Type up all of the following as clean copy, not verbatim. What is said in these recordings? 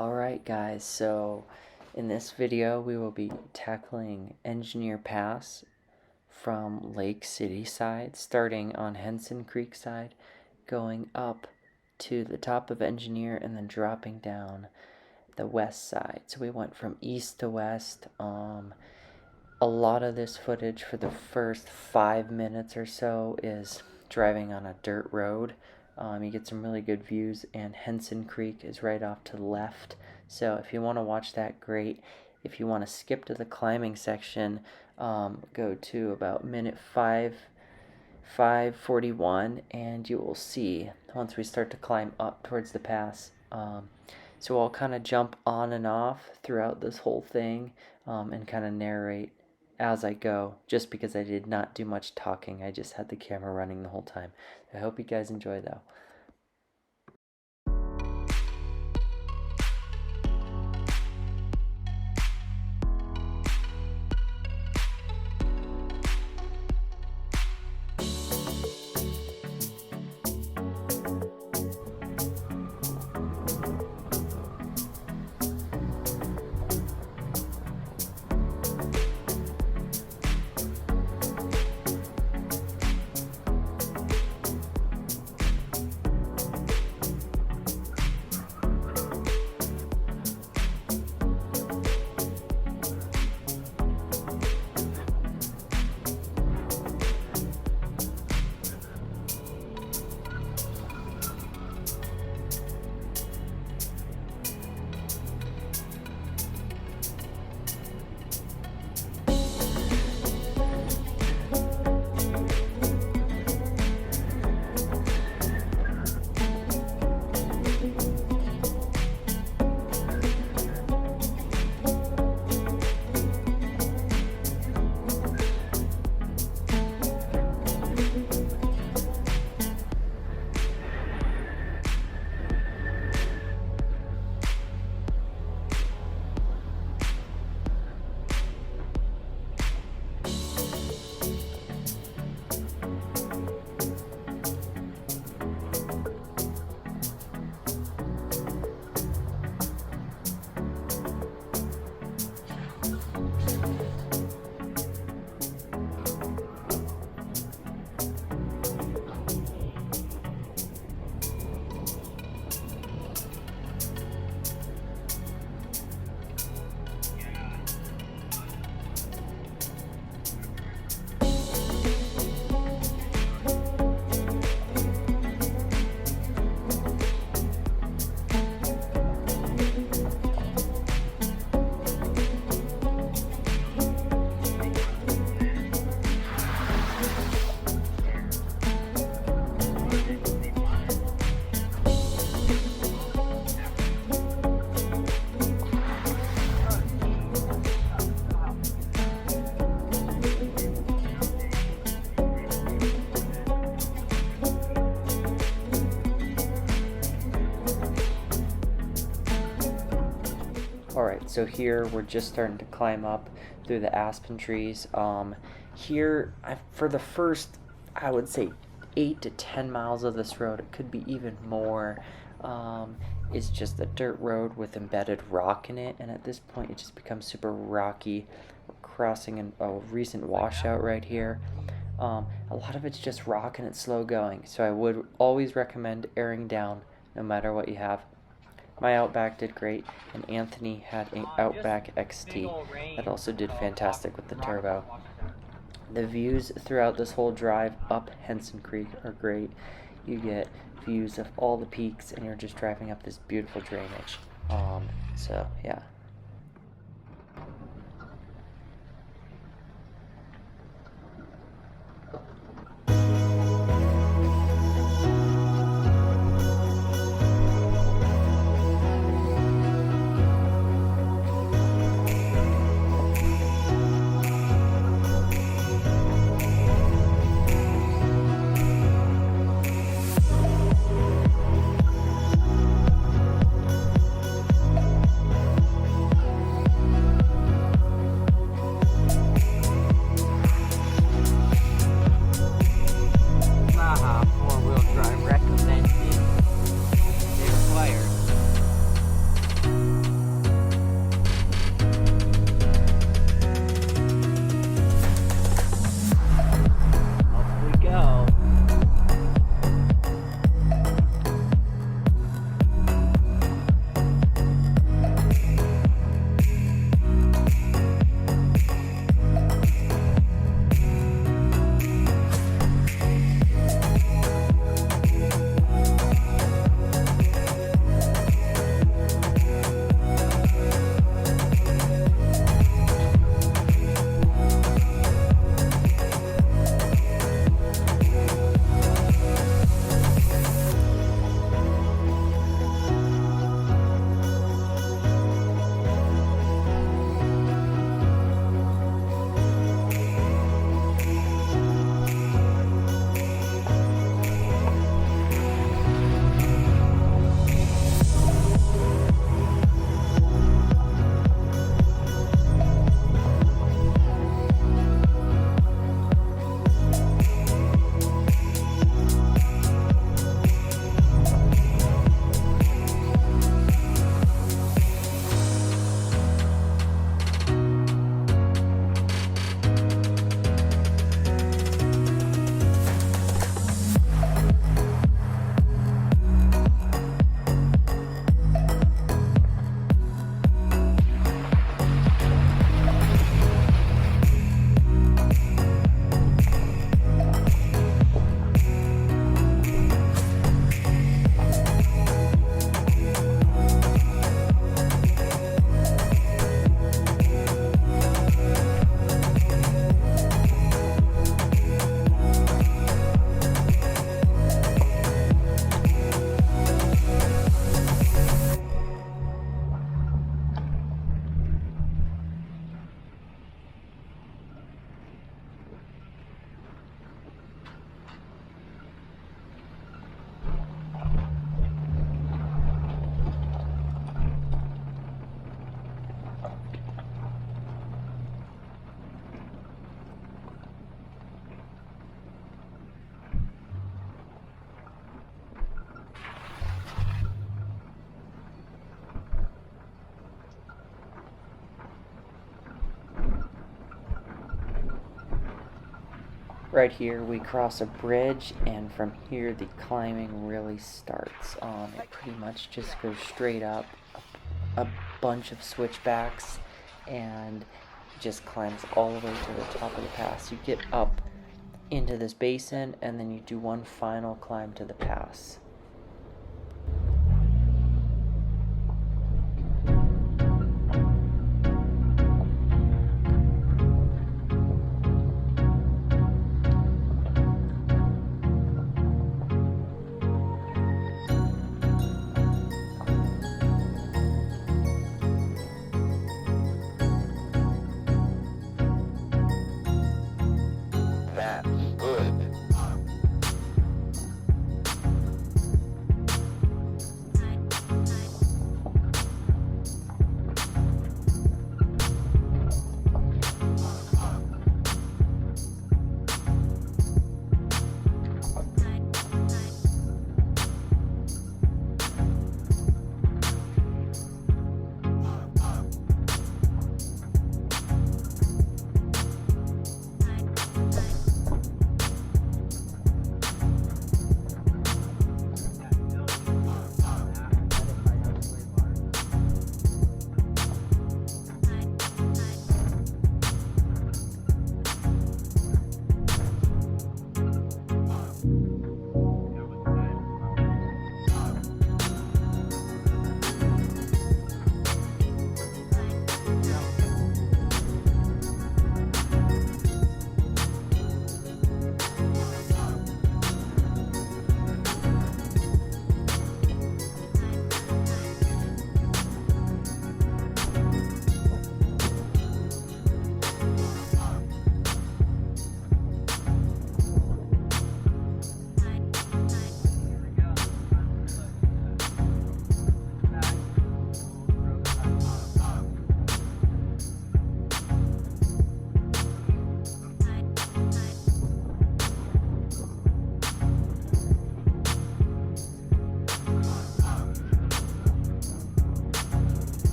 Alright guys, so in this video we will be tackling Engineer Pass from Lake City side, starting on Henson Creek side, going up to the top of Engineer and then dropping down the west side. So we went from east to west. A lot of this footage for the first 5 minutes or so is driving on a dirt road. You get some really good views, and Henson Creek is right off to the left. So if you want to watch that, great. If you want to skip to the climbing section, go to about minute 5:41, and you will see once we start to climb up towards the pass. So I'll kind of jump on and off throughout this whole thing and kind of narrate as I go, just because I did not do much talking. I just had the camera running the whole time. I hope you guys enjoy though. Alright, so here we're just starting to climb up through the aspen trees. Here, for the first, I would say, 8 to 10 miles of this road, it could be even more, it's just a dirt road with embedded rock in it, and at this point it just becomes super rocky. We're crossing a recent washout right here. A lot of it's just rock and it's slow going, so I would always recommend airing down no matter what you have. My Outback did great, and Anthony had an Outback XT that also did fantastic with the turbo. The views throughout this whole drive up Henson Creek are great. You get views of all the peaks, and you're just driving up this beautiful drainage. So yeah. Right here we cross a bridge, and from here the climbing really starts. It pretty much just goes straight up a bunch of switchbacks and just climbs all the way to the top of the pass. You get up into this basin and then you do one final climb to the pass.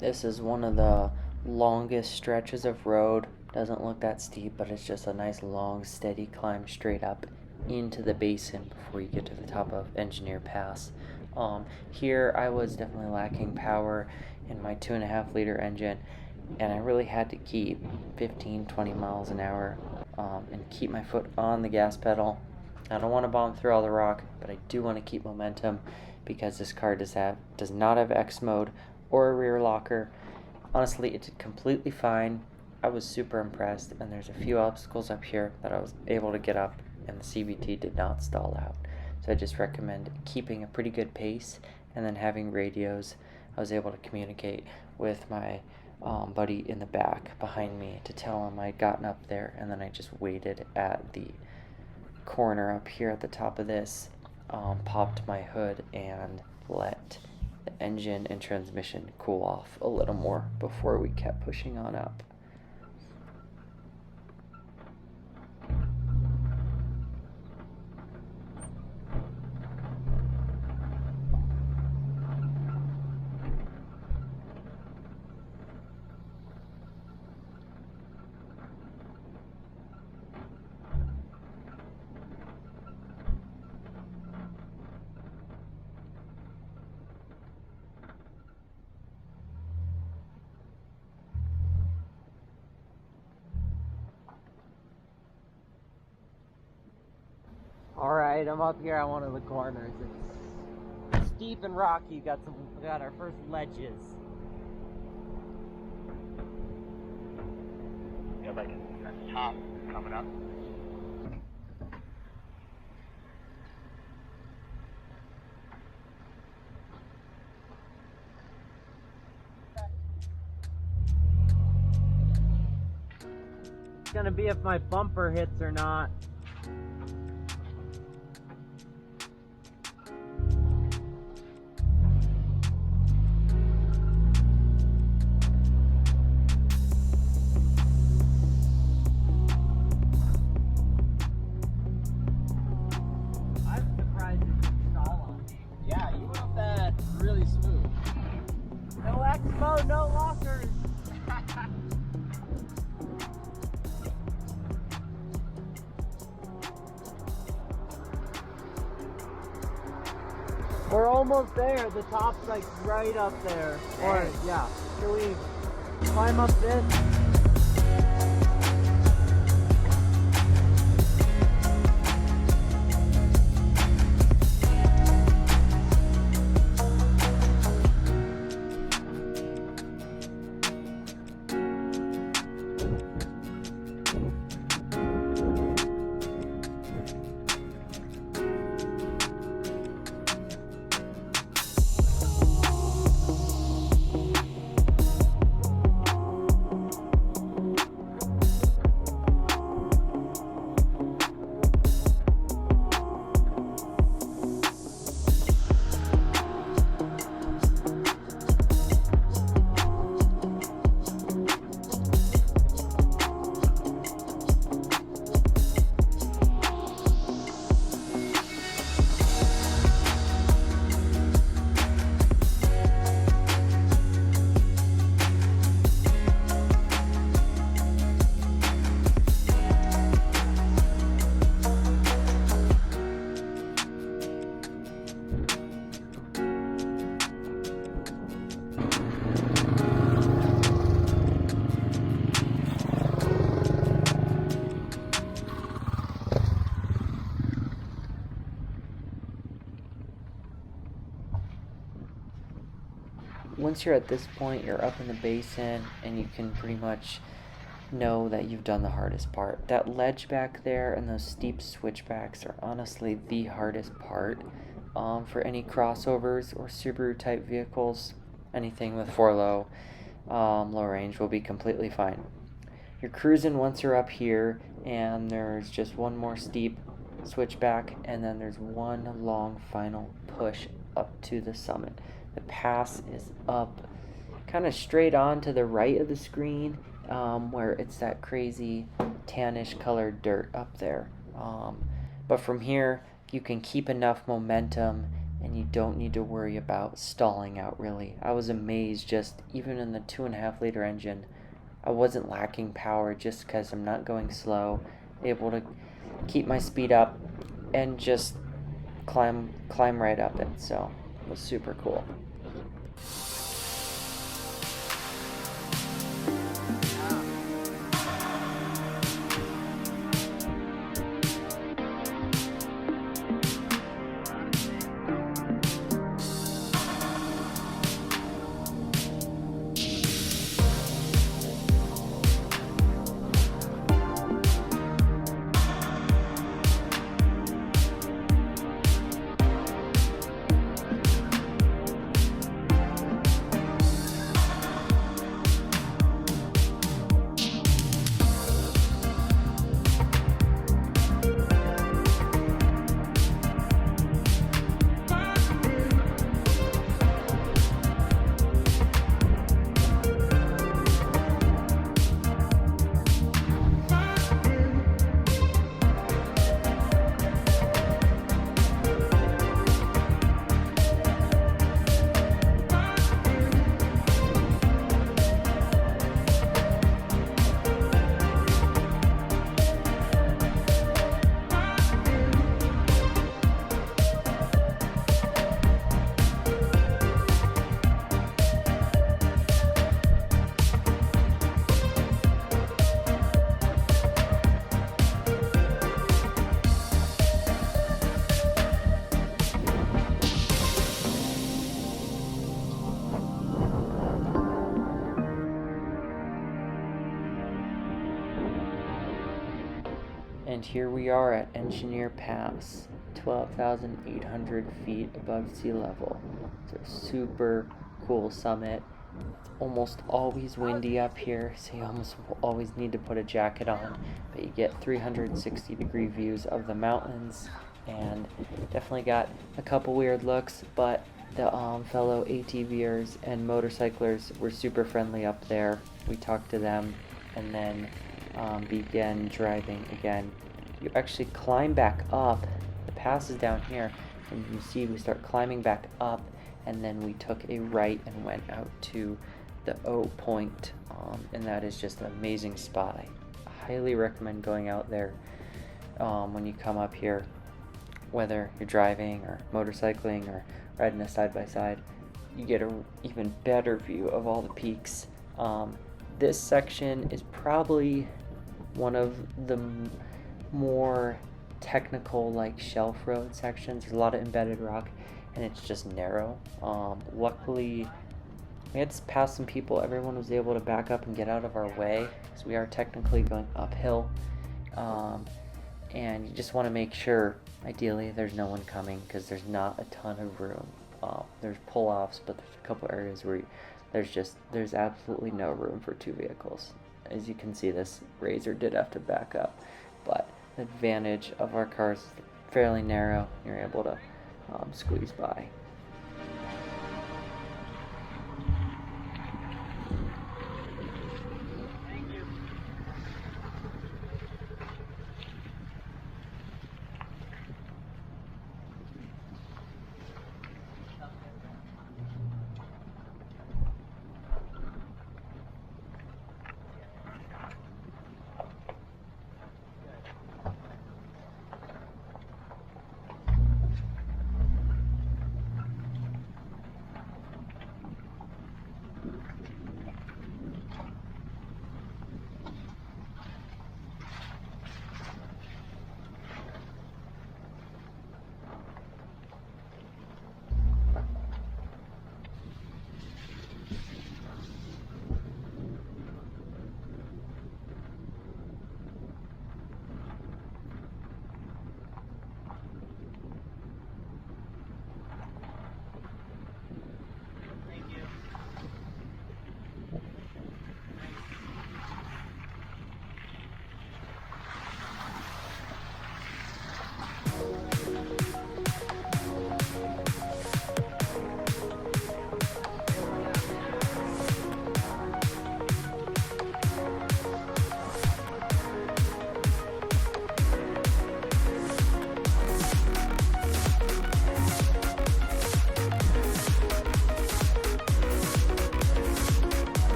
This is one of the longest stretches of road. Doesn't look that steep, but it's just a nice long steady climb straight up into the basin before you get to the top of Engineer Pass. Here I was definitely lacking power in my 2.5 liter engine, and I really had to keep 15-20 miles an hour and keep my foot on the gas pedal. I don't want to bomb through all the rock, but I do want to keep momentum because this car does not have Xmode or a rear locker. Honestly, it did completely fine. I was super impressed, and there's a few obstacles up here that I was able to get up, and the CVT did not stall out. So I just recommend keeping a pretty good pace and then having radios. I was able to communicate with my buddy in the back behind me to tell him I'd gotten up there, and then I just waited at the corner up here at the top of this, popped my hood and let the engine and transmission cool off a little more before we kept pushing on up. Alright, I'm up here on one of the corners. It's steep and rocky. Got our first ledges. Yeah, like at the top coming up. It's gonna be if my bumper hits or not. Yeah, you went up that really smooth. No Xmode, no lockers. We're almost there. The top's like right up there. Or yeah, should we climb up this? Once you're at this point, you're up in the basin and you can pretty much know that you've done the hardest part. That ledge back there and those steep switchbacks are honestly the hardest part for any crossovers or Subaru type vehicles. Anything with 4 low range will be completely fine. You're cruising once you're up here and there's just one more steep switchback and then there's one long final push up to the summit. The pass is up kind of straight on to the right of the screen where it's that crazy tannish colored dirt up there. But from here you can keep enough momentum and you don't need to worry about stalling out really. I was amazed, just even in the 2.5 liter engine I wasn't lacking power just because I'm not going slow, able to keep my speed up and just climb right up it. So it was super cool. And here we are at Engineer Pass, 12,800 feet above sea level. It's a super cool summit. Almost always windy up here, so you almost always need to put a jacket on. But you get 360-degree views of the mountains, and definitely got a couple weird looks, but the fellow ATVers and motorcyclers were super friendly up there. We talked to them and then began driving again. You actually climb back up. The pass is down here, and you see we start climbing back up, and then we took a right and went out to the O point, and that is just an amazing spot. I highly recommend going out there when you come up here, whether you're driving or motorcycling or riding a side-by-side. You get an even better view of all the peaks. This section is probably one of the more technical, like, shelf road sections. There's a lot of embedded rock, and it's just narrow. Luckily, we had to pass some people. Everyone was able to back up and get out of our way, because we are technically going uphill. And you just want to make sure, ideally, there's no one coming, because there's not a ton of room. There's pull-offs, but there's a couple areas where there's absolutely no room for two vehicles. As you can see, this Razor did have to back up, but the advantage of our cars is fairly narrow. You're able to squeeze by.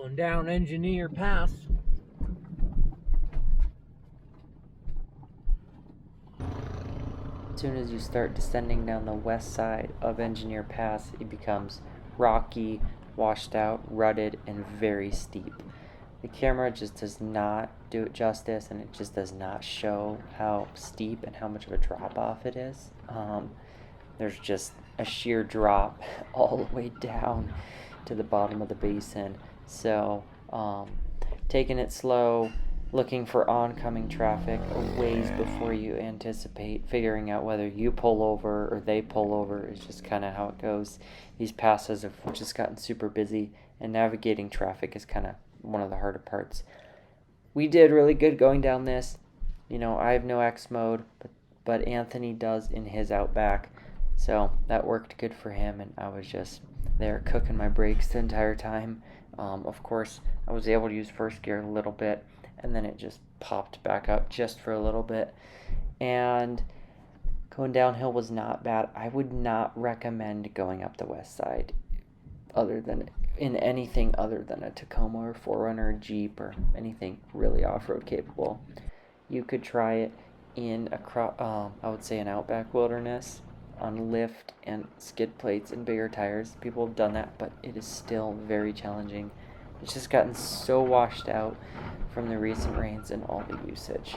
Going down Engineer Pass. As soon as you start descending down the west side of Engineer Pass, it becomes rocky, washed out, rutted, and very steep. The camera just does not do it justice, and it just does not show how steep and how much of a drop off it is. There's just a sheer drop all the way down to the bottom of the basin. So taking it slow, looking for oncoming traffic a ways before you anticipate, figuring out whether you pull over or they pull over is just kind of how it goes. These passes have just gotten super busy, and navigating traffic is kind of one of the harder parts. We did really good going down this. You know, I have no Xmode, but Anthony does in his Outback, so that worked good for him, and I was just there cooking my brakes the entire time. Of course, I was able to use first gear a little bit, and then it just popped back up just for a little bit. And going downhill was not bad. I would not recommend going up the west side in anything other than a Tacoma or 4Runner or Jeep or anything really off-road capable. You could try it in I would say an Outback wilderness on lift and skid plates and bigger tires. People have done that, but it is still very challenging. It's just gotten so washed out from the recent rains and all the usage.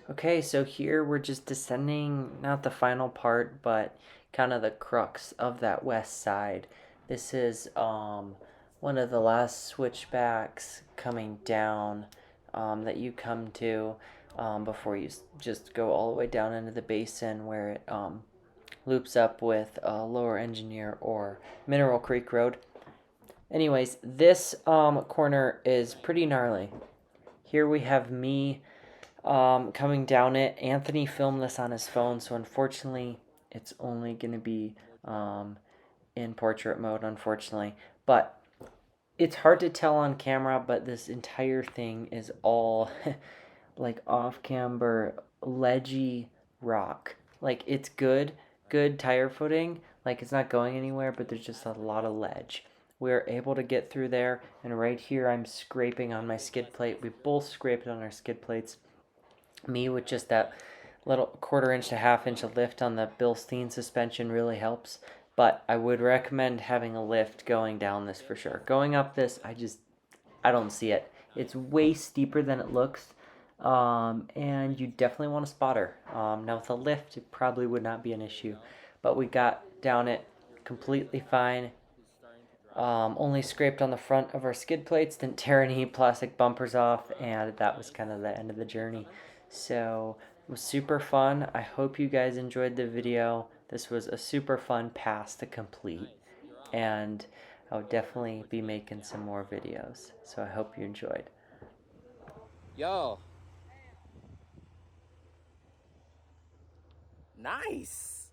Okay, so here we're just descending, not the final part, but kind of the crux of that west side. This is one of the last switchbacks coming down that you come to before you just go all the way down into the basin where it loops up with Lower Engineer or Mineral Creek Road. Anyways, this corner is pretty gnarly. Here we have me coming down it. Anthony filmed this on his phone, so unfortunately it's only going to be in portrait mode, unfortunately. But it's hard to tell on camera, but this entire thing is all like off-camber, ledgy rock. Like, it's good tire footing. Like, it's not going anywhere, but there's just a lot of ledge. We're able to get through there, and right here I'm scraping on my skid plate. We both scraped on our skid plates. Me with just that little 1/4 inch to 1/2 inch of lift on the Bilstein suspension really helps. But I would recommend having a lift going down this for sure. Going up this, I don't see it. It's way steeper than it looks. And you definitely want a spotter. Now with a lift, it probably would not be an issue. But we got down it completely fine. Only scraped on the front of our skid plates, didn't tear any plastic bumpers off, and that was kind of the end of the journey. So it was super fun. I hope you guys enjoyed the video. This was a super fun pass to complete, and I'll definitely be making some more videos. So I hope you enjoyed. Yo. Nice.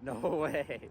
No way.